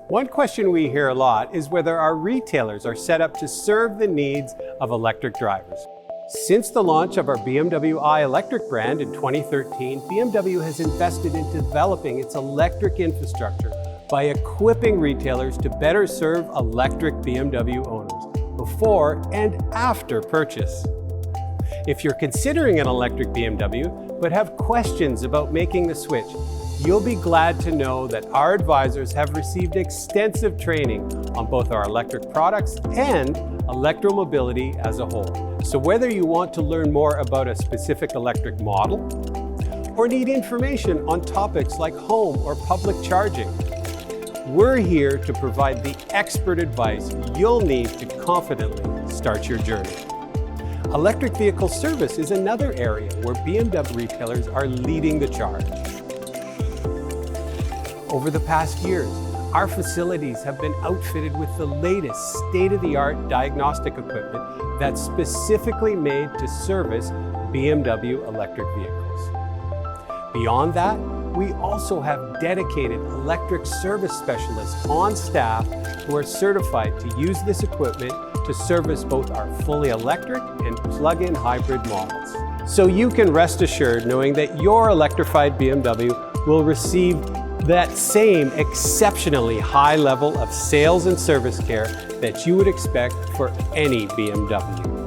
One question we hear a lot is whether our retailers are set up to serve the needs of electric drivers. Since the launch of our BMW iElectric brand in 2013, BMW has invested in developing its electric infrastructure by equipping retailers to better serve electric BMW owners before and after purchase. If you're considering an electric BMW but have questions about making the switch, you'll be glad to know that our advisors have received extensive training on both our electric products and electromobility as a whole. So whether you want to learn more about a specific electric model or need information on topics like home or public charging, we're here to provide the expert advice you'll need to confidently start your journey. Electric vehicle service is another area where BMW retailers are leading the charge. Over the past years, our facilities have been outfitted with the latest state-of-the-art diagnostic equipment that's specifically made to service BMW electric vehicles. Beyond that, we also have dedicated electric service specialists on staff who are certified to use this equipment to service both our fully electric and plug-in hybrid models. So you can rest assured knowing that your electrified BMW will receive that same exceptionally high level of sales and service care that you would expect for any BMW.